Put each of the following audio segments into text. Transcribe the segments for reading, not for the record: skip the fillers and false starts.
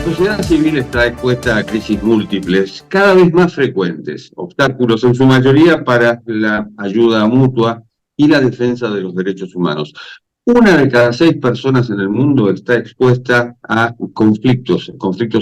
sociedad civil está expuesta a crisis múltiples, cada vez más frecuentes, obstáculos en su mayoría para la ayuda mutua y la defensa de los derechos humanos. Una de cada 6 personas en el mundo está expuesta a conflictos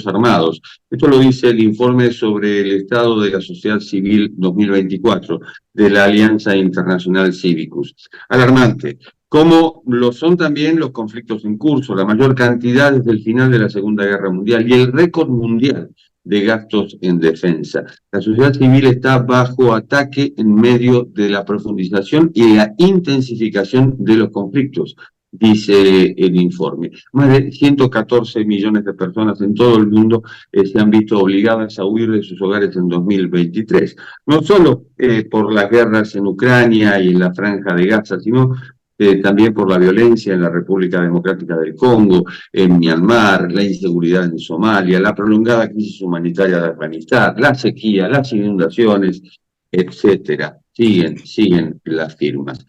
armados. Esto lo dice el informe sobre el estado de la sociedad civil 2024 de la Alianza Internacional Civicus. Alarmante, como lo son también los conflictos en curso, la mayor cantidad desde el final de la Segunda Guerra Mundial y el récord mundial de gastos en defensa. La sociedad civil está bajo ataque en medio de la profundización y la intensificación de los conflictos, dice el informe. Más de 114 millones de personas en todo el mundo se han visto obligadas a huir de sus hogares en 2023. No solo por las guerras en Ucrania y en la Franja de Gaza, sino también por la violencia en la República Democrática del Congo, en Myanmar, la inseguridad en Somalia, la prolongada crisis humanitaria de Afganistán, la sequía, las inundaciones, etcétera. Siguen las firmas.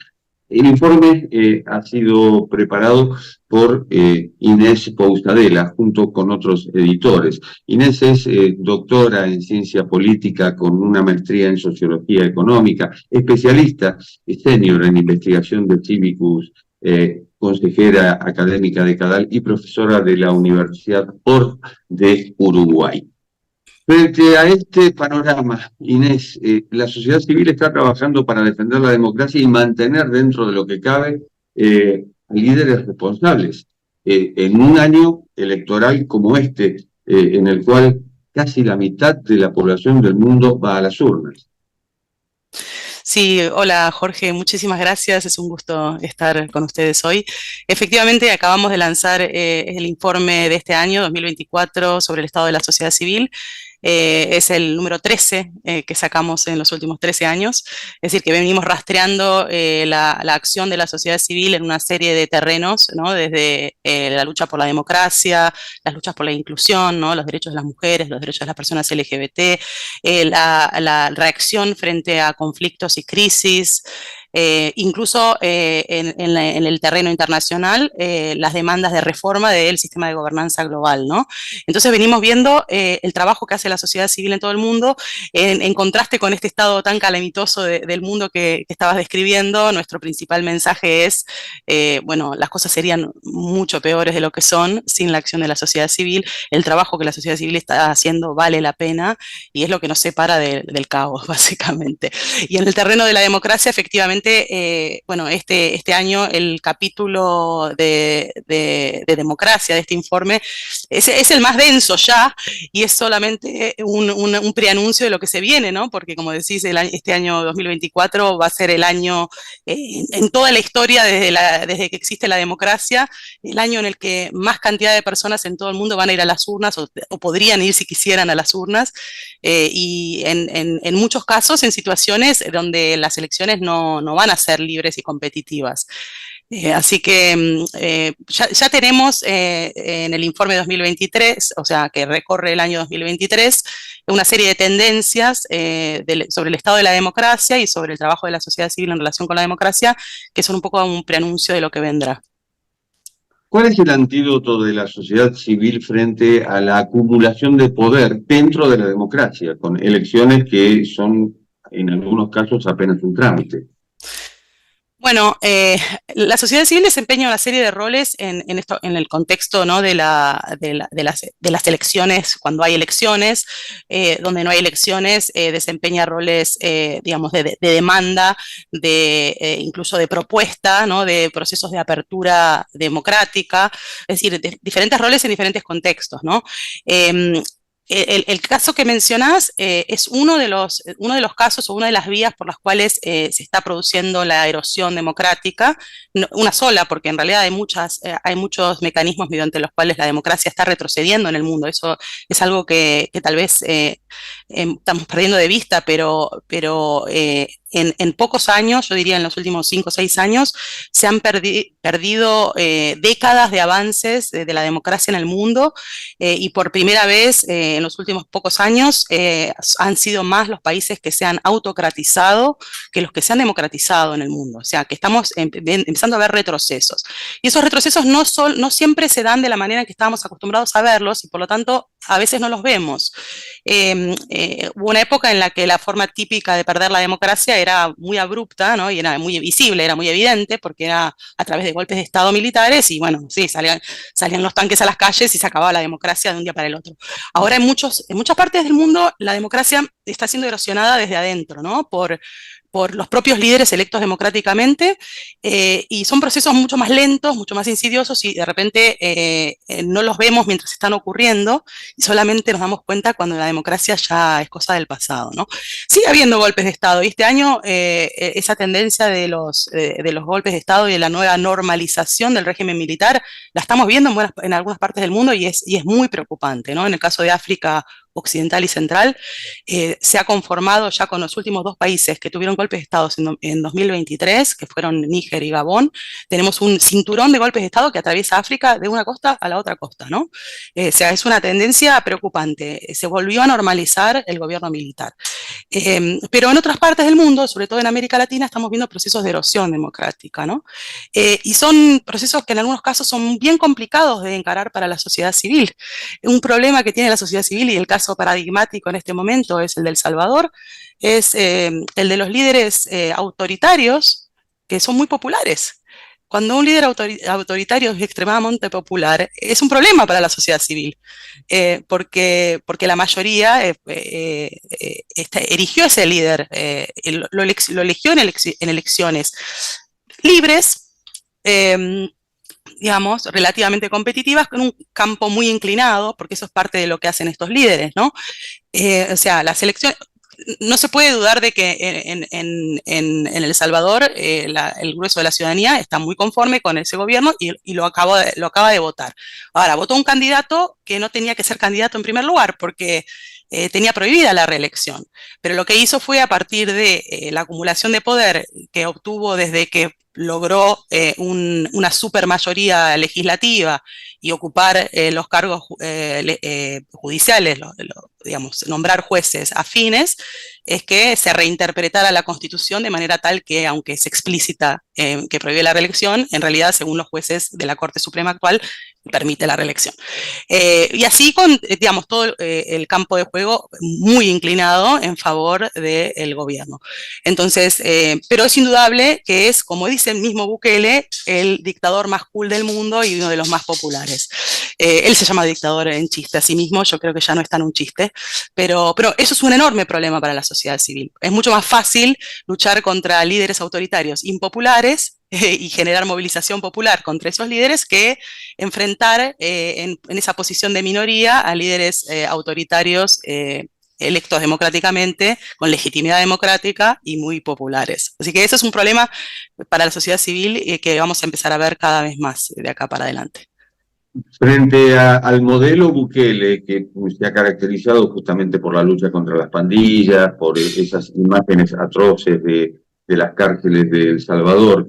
El informe ha sido preparado por Inés Pousadela junto con otros editores. Inés es doctora en ciencia política con una maestría en sociología económica, especialista senior en investigación de Civicus, consejera académica de CADAL y profesora de la Universidad ORT de Uruguay. Frente a este panorama, Inés, la sociedad civil está trabajando para defender la democracia y mantener dentro de lo que cabe a líderes responsables. En un año electoral como este, en el cual casi la mitad de la población del mundo va a las urnas. Sí, hola Jorge, muchísimas gracias, es un gusto estar con ustedes hoy. Efectivamente, acabamos de lanzar el informe de este año, 2024, sobre el estado de la sociedad civil. Es el número 13 que sacamos en los últimos 13 años, es decir, que venimos rastreando la acción de la sociedad civil en una serie de terrenos, ¿no? Desde la lucha por la democracia, las luchas por la inclusión, ¿no? Los derechos de las mujeres, los derechos de las personas LGBT, la reacción frente a conflictos y crisis, incluso en el terreno internacional, las demandas de reforma del sistema de gobernanza global, ¿no? Entonces venimos viendo el trabajo que hace la sociedad civil en todo el mundo, en contraste con este estado tan calamitoso del mundo que estabas describiendo. Nuestro principal mensaje es, bueno, las cosas serían mucho peores de lo que son sin la acción de la sociedad civil. El trabajo que la sociedad civil está haciendo vale la pena y es lo que nos separa del caos, básicamente. Y en el terreno de la democracia, efectivamente, bueno, este año el capítulo de democracia de este informe es el más denso ya, y es solamente un preanuncio de lo que se viene, ¿no? Porque, como decís, este año 2024 va a ser el año, en toda la historia, desde que existe la democracia, el año en el que más cantidad de personas en todo el mundo van a ir a las urnas, o podrían ir si quisieran a las urnas, y en muchos casos en situaciones donde las elecciones no van a ser libres y competitivas. Así que ya tenemos en el informe 2023, o sea, que recorre el año 2023, una serie de tendencias sobre el estado de la democracia y sobre el trabajo de la sociedad civil en relación con la democracia, que son un poco un preanuncio de lo que vendrá. ¿Cuál es el antídoto de la sociedad civil frente a la acumulación de poder dentro de la democracia, con elecciones que son, en algunos casos, apenas un trámite? Bueno, la sociedad civil desempeña una serie de roles en el contexto, ¿no? de las elecciones, cuando hay elecciones, donde no hay elecciones, desempeña roles, digamos, de demanda, incluso de propuesta, ¿no? De procesos de apertura democrática, es decir, diferentes roles en diferentes contextos, ¿no? El caso que mencionás es uno de los casos o una de las vías por las cuales se está produciendo la erosión democrática, una sola, porque en realidad hay muchos mecanismos mediante los cuales la democracia está retrocediendo en el mundo. Eso es algo que tal vez estamos perdiendo de vista, pero en pocos años, yo diría en los últimos 5 o 6 años, se han perdido décadas de avances de la democracia en el mundo y por primera vez en los últimos pocos años han sido más los países que se han autocratizado que los que se han democratizado en el mundo. O sea, que estamos empezando a ver retrocesos. Y esos retrocesos no siempre se dan de la manera en que estábamos acostumbrados a verlos y por lo tanto a veces no los vemos. Hubo una época en la que la forma típica de perder la democracia era muy abrupta, ¿no? Y era muy visible, era muy evidente, porque era a través de golpes de Estado militares y bueno, sí, salían los tanques a las calles y se acababa la democracia de un día para el otro. Ahora en muchas partes del mundo la democracia está siendo erosionada desde adentro, ¿no? Por los propios líderes electos democráticamente y son procesos mucho más lentos, mucho más insidiosos y de repente no los vemos mientras están ocurriendo y solamente nos damos cuenta cuando la democracia ya es cosa del pasado, ¿no? Sigue habiendo golpes de Estado y este año esa tendencia de los golpes de Estado y de la nueva normalización del régimen militar la estamos viendo en algunas partes del mundo y es muy preocupante, ¿no? En el caso de África Occidental y Central, se ha conformado ya con los últimos 2 países que tuvieron golpes de Estado en 2023, que fueron Níger y Gabón. Tenemos un cinturón de golpes de Estado que atraviesa África de una costa a la otra costa, ¿no? O sea, es una tendencia preocupante. Se volvió a normalizar el gobierno militar. Pero en otras partes del mundo, sobre todo en América Latina, estamos viendo procesos de erosión democrática, ¿no? Y son procesos que en algunos casos son bien complicados de encarar para la sociedad civil. Un problema que tiene la sociedad civil y el caso paradigmático en este momento es el de El Salvador, es el de los líderes autoritarios que son muy populares. Cuando un líder autoritario es extremadamente popular, es un problema para la sociedad civil, porque la mayoría erigió ese líder, lo eligió en elecciones libres, digamos, relativamente competitivas, con un campo muy inclinado, porque eso es parte de lo que hacen estos líderes, ¿no? O sea, las elecciones, no se puede dudar de que en El Salvador el grueso de la ciudadanía está muy conforme con ese gobierno y lo acaba de votar. Ahora, votó un candidato que no tenía que ser candidato en primer lugar porque tenía prohibida la reelección, pero lo que hizo fue a partir de la acumulación de poder que obtuvo desde que logró una supermayoría legislativa y ocupar los cargos judiciales, digamos, nombrar jueces afines, es que se reinterpretara la Constitución de manera tal que, aunque es explícita que prohíbe la reelección, en realidad, según los jueces de la Corte Suprema actual, permite la reelección. Y así con, digamos, todo el campo de juego muy inclinado en favor del gobierno. Entonces, pero es indudable que es, como dice el mismo Bukele, el dictador más cool del mundo y uno de los más populares. Él se llama dictador en chiste a sí mismo, yo creo que ya no es tan un chiste, pero eso es un enorme problema para la sociedad civil. Es mucho más fácil luchar contra líderes autoritarios impopulares y generar movilización popular contra esos líderes que enfrentar en esa posición de minoría a líderes autoritarios electos democráticamente, con legitimidad democrática y muy populares. Así que eso es un problema para la sociedad civil que vamos a empezar a ver cada vez más de acá para adelante. Frente al modelo Bukele, que se ha caracterizado justamente por la lucha contra las pandillas, por esas imágenes atroces de las cárceles de El Salvador,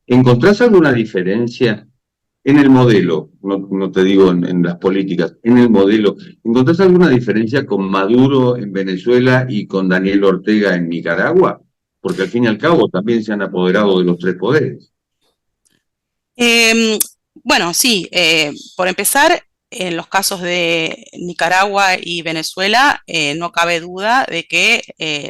¿encontrás alguna diferencia en el modelo? No te digo en las políticas, en el modelo. ¿Encontrás alguna diferencia con Maduro en Venezuela y con Daniel Ortega en Nicaragua? Porque al fin y al cabo también se han apoderado de los 3 poderes. Bueno, sí, por empezar, en los casos de Nicaragua y Venezuela, no cabe duda de que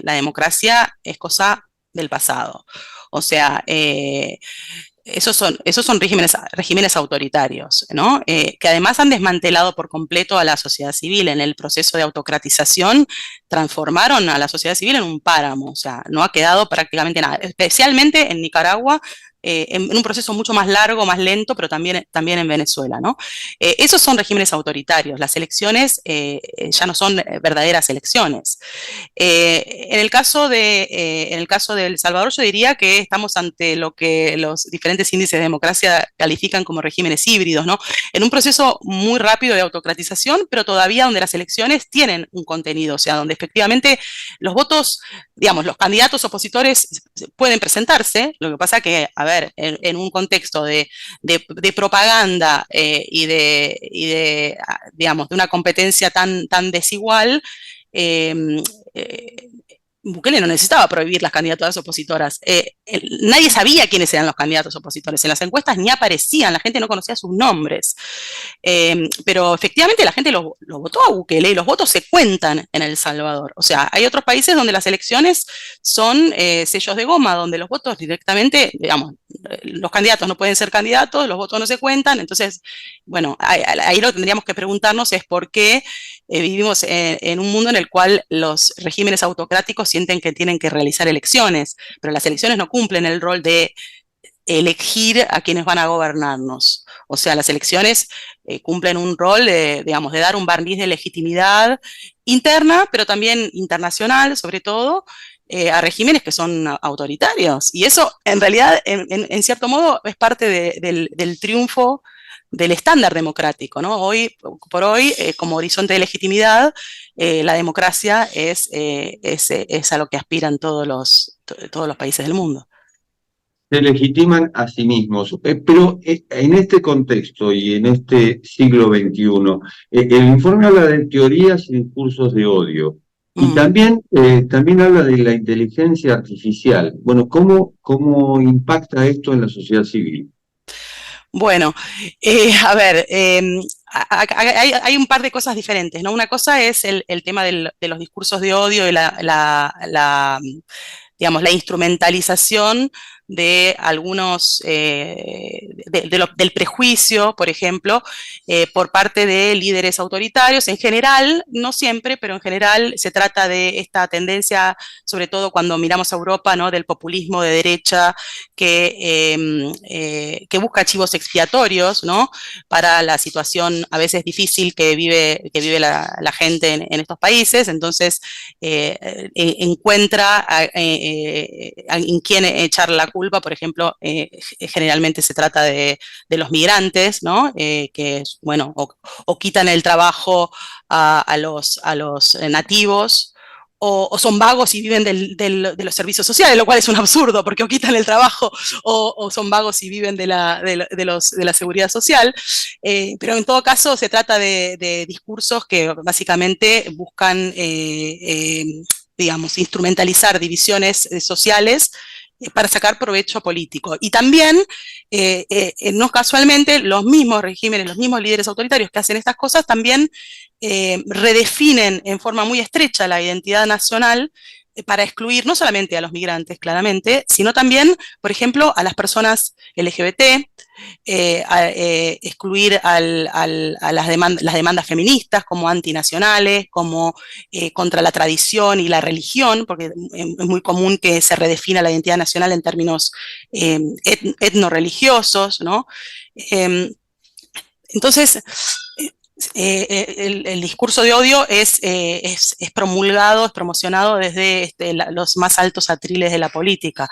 la democracia es cosa del pasado. O sea, esos son regímenes autoritarios, ¿no? Que además han desmantelado por completo a la sociedad civil. En el proceso de autocratización transformaron a la sociedad civil en un páramo, o sea, no ha quedado prácticamente nada. Especialmente en Nicaragua en un proceso mucho más largo, más lento, pero también en Venezuela, ¿no? Esos son regímenes autoritarios. Las elecciones ya no son verdaderas elecciones. En el caso de El Salvador, yo diría que estamos ante lo que los diferentes índices de democracia califican como regímenes híbridos, ¿no? En un proceso muy rápido de autocratización, pero todavía donde las elecciones tienen un contenido, o sea, donde efectivamente los votos, digamos, los candidatos opositores pueden presentarse. Lo que pasa que, a ver, en un contexto de propaganda digamos, de una competencia tan desigual, eh, eh, Bukele no necesitaba prohibir las candidaturas opositoras. Nadie sabía quiénes eran los candidatos opositores. En las encuestas ni aparecían, la gente no conocía sus nombres. Pero efectivamente la gente lo votó a Bukele y los votos se cuentan en El Salvador. O sea, hay otros países donde las elecciones son sellos de goma, donde los votos directamente, digamos, los candidatos no pueden ser candidatos, los votos no se cuentan. Entonces, bueno, ahí lo que tendríamos que preguntarnos es por qué vivimos en un mundo en el cual los regímenes autocráticos sienten que tienen que realizar elecciones, pero las elecciones no cumplen el rol de elegir a quienes van a gobernarnos. O sea, las elecciones cumplen un rol, digamos, de dar un barniz de legitimidad interna, pero también internacional, sobre todo, a regímenes que son autoritarios. Y eso, en realidad, en cierto modo, es parte del triunfo del estándar democrático, ¿no? Hoy por hoy, como horizonte de legitimidad, la democracia es a lo que aspiran todos los países del mundo. Se legitiman a sí mismos. Pero en este contexto y en este siglo XXI, el informe habla de teorías y discursos de odio. Y Mm. también habla de la inteligencia artificial. Bueno, ¿cómo impacta esto en la sociedad civil? Bueno, a ver, hay un par de cosas diferentes, ¿no? Una cosa es el tema de los discursos de odio y digamos, la instrumentalización de algunos, del prejuicio, por ejemplo, por parte de líderes autoritarios. En general, no siempre, pero en general se trata de esta tendencia, sobre todo cuando miramos a Europa, ¿no? Del populismo de derecha que busca chivos expiatorios, ¿no? Para la situación a veces difícil que vive la gente en estos países. Entonces, encuentra en quién echar la culpa. Por ejemplo, generalmente se trata de los migrantes, ¿no? Que, bueno, o quitan el trabajo a los nativos, o son vagos y viven de los servicios sociales, lo cual es un absurdo, porque o quitan el trabajo o son vagos y viven de la seguridad social. Pero en todo caso se trata de discursos que básicamente buscan, digamos, instrumentalizar divisiones sociales para sacar provecho político. Y también, no casualmente, los mismos regímenes, los mismos líderes autoritarios que hacen estas cosas también redefinen en forma muy estrecha la identidad nacional para excluir no solamente a los migrantes, claramente, sino también, por ejemplo, a las personas LGBT, excluir a las demandas feministas como antinacionales, como contra la tradición y la religión, porque es muy común que se redefina la identidad nacional en términos etno-religiosos, ¿no? Entonces, el discurso de odio es promulgado, es promocionado desde los más altos atriles de la política.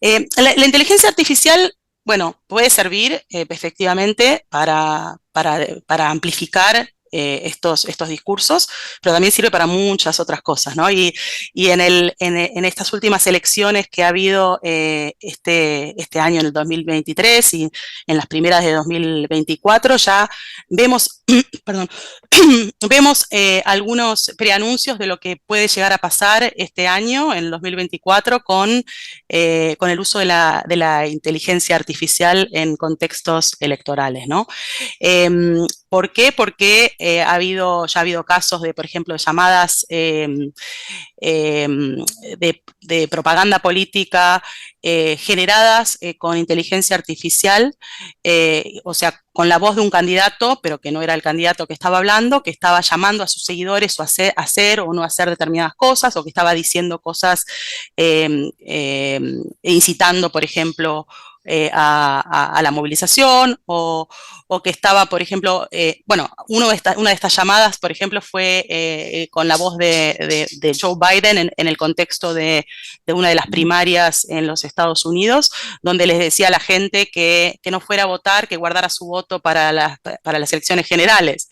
La inteligencia artificial, bueno, puede servir efectivamente para amplificar estos discursos, pero también sirve para muchas otras cosas, ¿no? Y en estas últimas elecciones que ha habido este año, en el 2023, y en las primeras de 2024, ya vemos, perdón, vemos algunos preanuncios de lo que puede llegar a pasar este año, en el 2024, con el uso de la inteligencia artificial en contextos electorales, ¿no? ¿Por qué? Porque ya ha habido casos de, por ejemplo, llamadas de propaganda política generadas con inteligencia artificial, o sea, con la voz de un candidato, pero que no era el candidato que estaba hablando, que estaba llamando a sus seguidores a hacer o no hacer determinadas cosas, o que estaba diciendo cosas incitando, por ejemplo, a la movilización, o que estaba, por ejemplo, bueno, una de estas llamadas, por ejemplo, fue con la voz de Joe Biden en el contexto de una de las primarias en los Estados Unidos, donde les decía a la gente que no fuera a votar, que guardara su voto para las elecciones generales.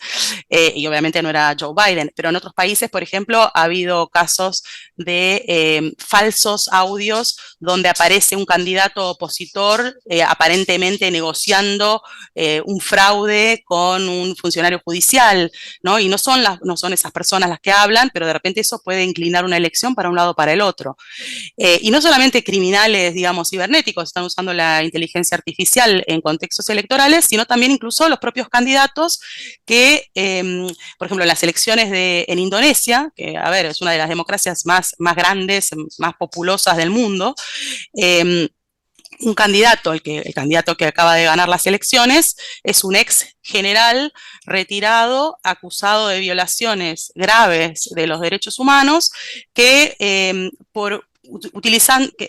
Y obviamente no era Joe Biden, pero en otros países, por ejemplo, ha habido casos de falsos audios donde aparece un candidato opositor aparentemente negociando un fraude con un funcionario judicial, ¿no? Y no son esas personas las que hablan, pero de repente eso puede inclinar una elección para un lado o para el otro. Y no solamente criminales, digamos, cibernéticos están usando la inteligencia artificial en contextos electorales, sino también incluso los propios candidatos que, por ejemplo, en las elecciones en Indonesia, que, a ver, es una de las democracias más grandes, más populosas del mundo, un candidato, el candidato que acaba de ganar las elecciones, es un ex general retirado, acusado de violaciones graves de los derechos humanos, que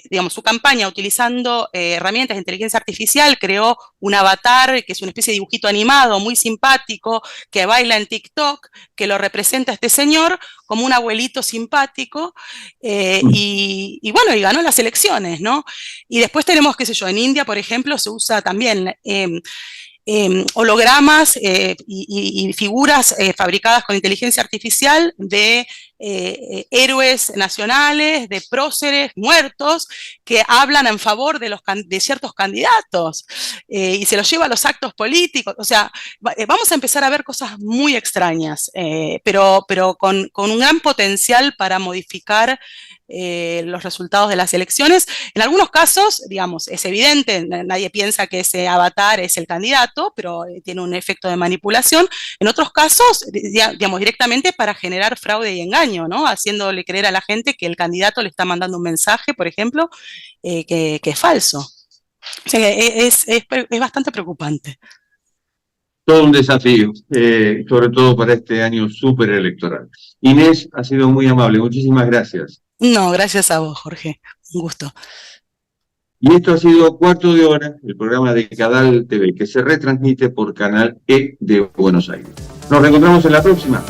digamos, su campaña utilizando herramientas de inteligencia artificial creó un avatar que es una especie de dibujito animado muy simpático que baila en TikTok, que lo representa a este señor como un abuelito simpático, y bueno, y ganó las elecciones, ¿no? Y después tenemos, qué sé yo, en India, por ejemplo, se usa también hologramas y figuras fabricadas con inteligencia artificial de héroes nacionales, de próceres muertos, que hablan en favor de ciertos candidatos y se los lleva a los actos políticos. O sea, vamos a empezar a ver cosas muy extrañas, pero con un gran potencial para modificar los resultados de las elecciones. En algunos casos, digamos, es evidente, nadie piensa que ese avatar es el candidato, pero tiene un efecto de manipulación. En otros casos, digamos, directamente para generar fraude y engaño, ¿no? Haciéndole creer a la gente que el candidato le está mandando un mensaje, por ejemplo, que es falso. O sea, es bastante preocupante. Todo un desafío, sobre todo para este año súper electoral. Inés, ha sido muy amable. Muchísimas gracias. No, gracias a vos, Jorge. Un gusto. Y esto ha sido Cuarto de Hora, el programa de Cadal TV, que se retransmite por Canal E de Buenos Aires. Nos reencontramos en la próxima.